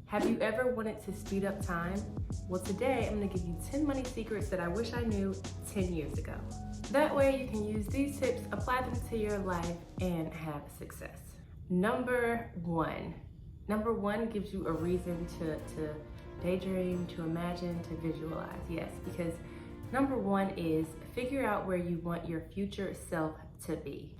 Have you ever wanted to speed up time? Well, today I'm gonna give you 10 money secrets that I wish I knew 10 years ago. That way you can use these tips, apply them to your life, and have success. Number one gives you a reason to daydream, to imagine, to visualize. Yes, because number one is figure out where you want your future self to be.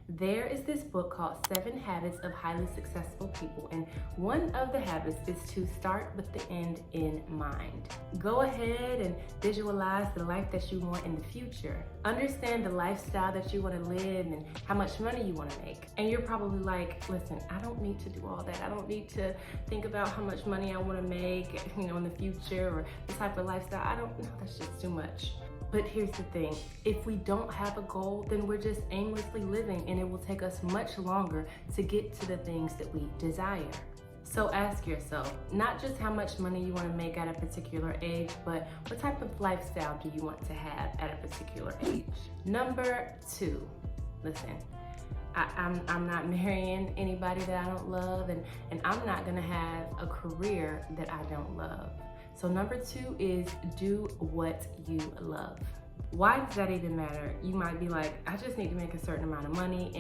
There is this book called 7 Habits of Highly Successful People, and one of the habits is to start with the end in mind. Go ahead and visualize the life that you want in the future. Understand the lifestyle that you want to live and how much money you want to make. And you're probably like, listen, I don't need to do all that. I don't need to think about how much money I want to make, in the future, or the type of lifestyle. I don't know, that's just too much. But here's the thing, if we don't have a goal, then we're just aimlessly living, and it will take us much longer to get to the things that we desire. So ask yourself, not just how much money you want to make at a particular age, but what type of lifestyle do you want to have at a particular age? Number 2, listen, I'm not marrying anybody that I don't love, and I'm not gonna have a career that I don't love. So number 2 is do what you love. Why does that even matter? You might be like, I just need to make a certain amount of money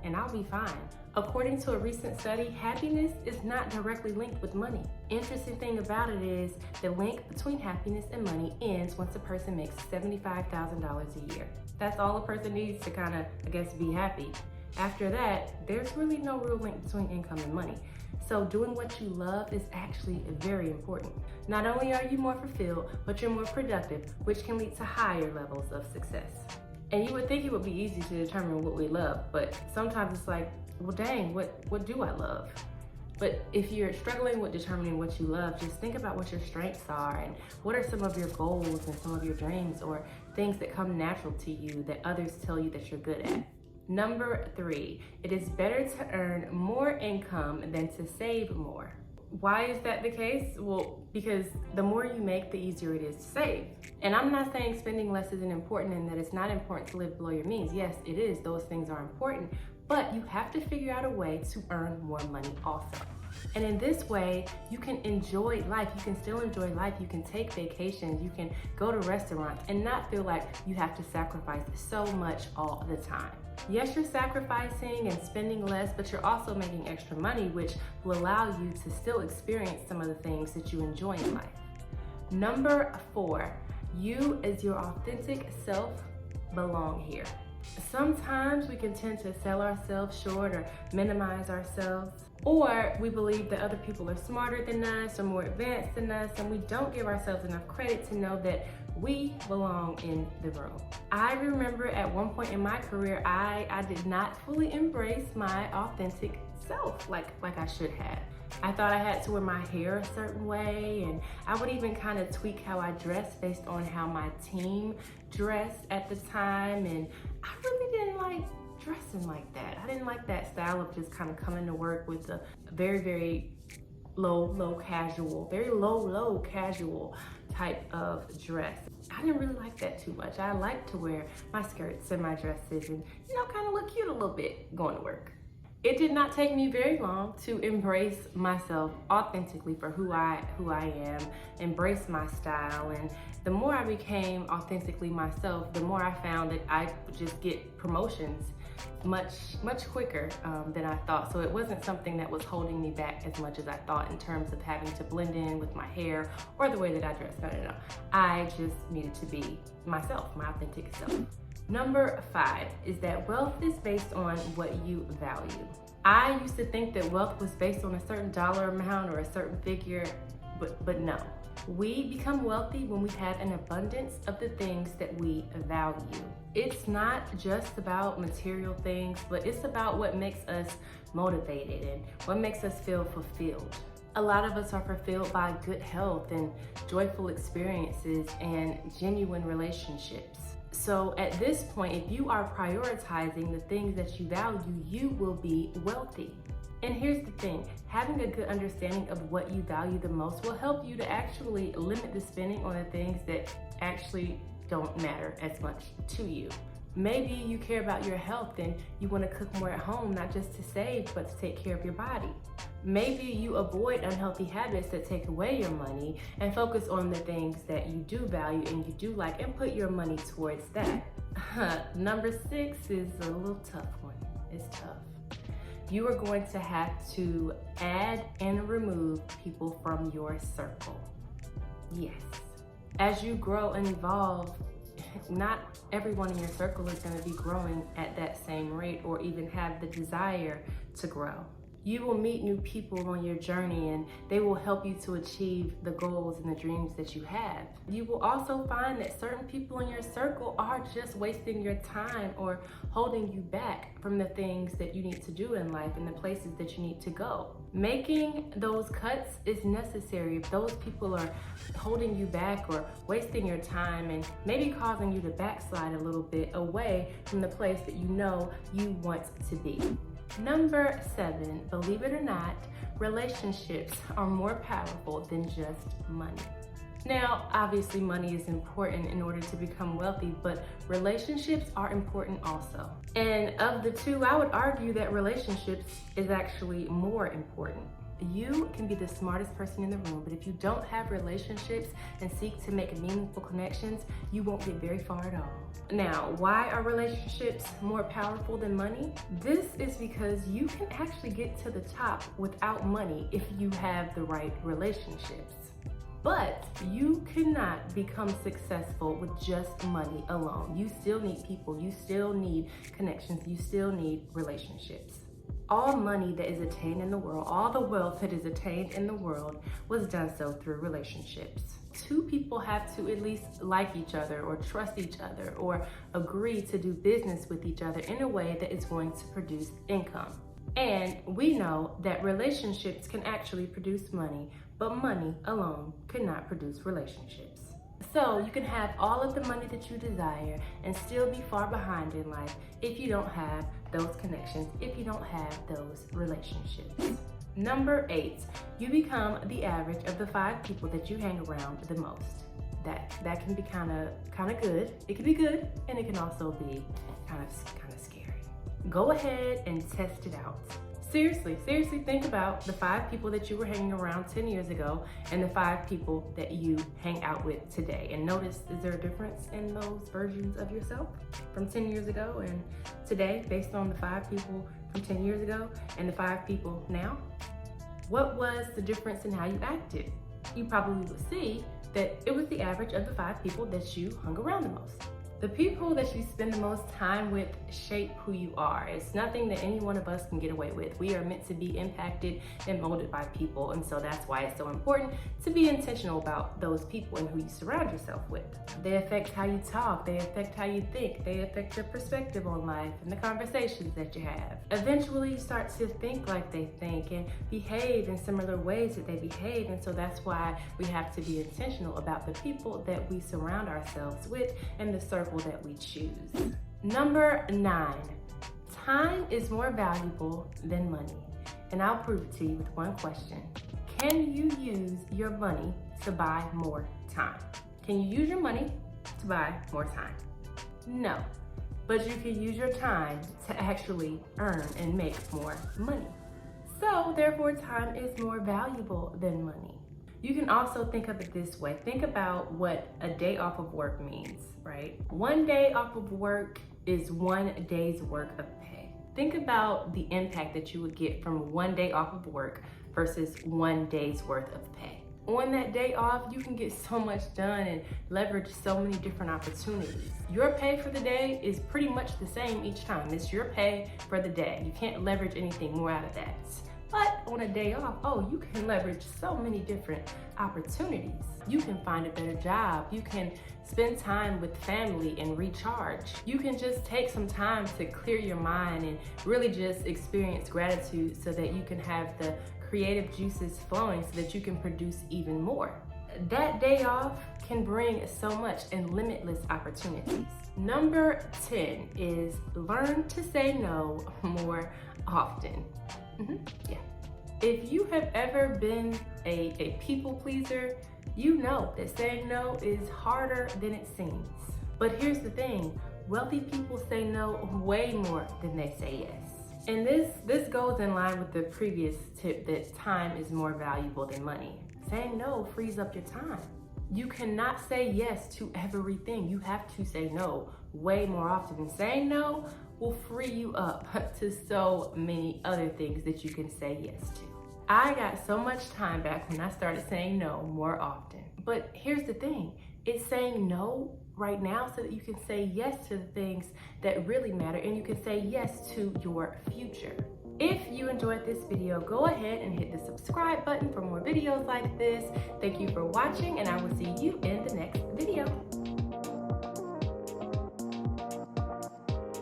and I'll be fine. According to a recent study, happiness is not directly linked with money. Interesting thing about it is the link between happiness and money ends once a person makes $75,000 a year. That's all a person needs to kind of, be happy. After that, there's really no real link between income and money. So doing what you love is actually very important. Not only are you more fulfilled, but you're more productive, which can lead to higher levels of success. And you would think it would be easy to determine what we love, but sometimes it's like, well, dang, what do I love? But if you're struggling with determining what you love, just think about what your strengths are and what are some of your goals and some of your dreams or things that come natural to you that others tell you that you're good at. Number 3, it is better to earn more income than to save more. Why is that the case? Well, because the more you make, the easier it is to save. And I'm not saying spending less isn't important and that it's not important to live below your means. Yes, it is. Those things are important. But you have to figure out a way to earn more money also. And in this way, you can enjoy life. You can still enjoy life. You can take vacations. You can go to restaurants and not feel like you have to sacrifice so much all the time. Yes, you're sacrificing and spending less, but you're also making extra money, which will allow you to still experience some of the things that you enjoy in life. Number 4, you as your authentic self belong here. Sometimes we can tend to sell ourselves short or minimize ourselves, or we believe that other people are smarter than us or more advanced than us, and we don't give ourselves enough credit to know that we belong in the room. I remember at one point in my career, I did not fully embrace my authentic self like I should have. I thought I had to wear my hair a certain way, and I would even kind of tweak how I dressed based on how my team dressed at the time, and I really didn't like dressing like that. I didn't like that style of just kind of coming to work with a very, very low casual type of dress. I didn't really like that too much. I like to wear my skirts and my dresses and, kind of look cute a little bit going to work. It did not take me very long to embrace myself authentically for who I am, embrace my style, and the more I became authentically myself, the more I found that I would just get promotions much quicker than I thought. So it wasn't something that was holding me back as much as I thought in terms of having to blend in with my hair or the way that I dress. No. I just needed to be myself, my authentic self. Number 5 is that wealth is based on what you value. I used to think that wealth was based on a certain dollar amount or a certain figure, but no. We become wealthy when we have an abundance of the things that we value. It's not just about material things, but it's about what makes us motivated and what makes us feel fulfilled. A lot of us are fulfilled by good health and joyful experiences and genuine relationships. So at this point, if you are prioritizing the things that you value, you will be wealthy. And here's the thing, having a good understanding of what you value the most will help you to actually limit the spending on the things that actually don't matter as much to you. Maybe you care about your health and you want to cook more at home, not just to save, but to take care of your body. Maybe you avoid unhealthy habits that take away your money and focus on the things that you do value and you do like and put your money towards that. Number 6 is a little tough one. It's tough. You are going to have to add and remove people from your circle. Yes. As you grow and evolve, not everyone in your circle is going to be growing at that same rate or even have the desire to grow. You will meet new people on your journey and they will help you to achieve the goals and the dreams that you have. You will also find that certain people in your circle are just wasting your time or holding you back from the things that you need to do in life and the places that you need to go. Making those cuts is necessary. If those people are holding you back or wasting your time and maybe causing you to backslide a little bit away from the place that you know you want to be. Number 7, believe it or not, relationships are more powerful than just money. Now, obviously money is important in order to become wealthy, but relationships are important also. And of the two, I would argue that relationships is actually more important. You can be the smartest person in the room, but if you don't have relationships and seek to make meaningful connections, you won't get very far at all. Now, why are relationships more powerful than money? This is because you can actually get to the top without money if you have the right relationships. But you cannot become successful with just money alone. You still need people, you still need connections, you still need relationships. All money that is attained in the world, all the wealth that is attained in the world was done so through relationships. Two people have to at least like each other or trust each other or agree to do business with each other in a way that is going to produce income. And we know that relationships can actually produce money, but money alone cannot produce relationships. So you can have all of the money that you desire and still be far behind in life if you don't have those connections, if you don't have those relationships. Number 8, you become the average of the 5 people that you hang around the most. That can be kind of good. It can be good, and it can also be kind of scary. Go ahead and test it out. Seriously think about the 5 people that you were hanging around 10 years ago and the 5 people that you hang out with today. And notice, is there a difference in those versions of yourself from 10 years ago and today based on the 5 people from 10 years ago and the 5 people now? What was the difference in how you acted? You probably would see that it was the average of the 5 people that you hung around the most. The people that you spend the most time with shape who you are. It's nothing that any one of us can get away with. We are meant to be impacted and molded by people, and so that's why it's so important to be intentional about those people and who you surround yourself with. They affect how you talk, they affect how you think, they affect your perspective on life and the conversations that you have. Eventually you start to think like they think and behave in similar ways that they behave, and so that's why we have to be intentional about the people that we surround ourselves with and the circle that we choose. Number 9, time is more valuable than money. And I'll prove it to you with one question. Can you use your money to buy more time? Can you use your money to buy more time? No, but you can use your time to actually earn and make more money. So therefore, time is more valuable than money. You can also think of it this way. Think about what a day off of work means, right? One day off of work is 1 day's worth of pay. Think about the impact that you would get from 1 day off of work versus 1 day's worth of pay. On that day off, you can get so much done and leverage so many different opportunities. Your pay for the day is pretty much the same each time. It's your pay for the day. You can't leverage anything more out of that. But on a day off, you can leverage so many different opportunities. You can find a better job. You can spend time with family and recharge. You can just take some time to clear your mind and really just experience gratitude so that you can have the creative juices flowing so that you can produce even more. That day off can bring so much and limitless opportunities. Number 10 is learn to say no more often. Yeah. If you have ever been a people pleaser, you know that saying no is harder than it seems. But here's the thing, Wealthy people say no way more than they say yes. And this goes in line with the previous tip that time is more valuable than money. Saying no frees up your time. You cannot say yes to everything. You have to say no way more often. And saying no will free you up to so many other things that you can say yes to. I got so much time back when I started saying no more often. But here's the thing, it's saying no right now so that you can say yes to the things that really matter and you can say yes to your future. If you enjoyed this video, go ahead and hit the subscribe button for more videos like this. Thank you for watching, and I will see you in the next video.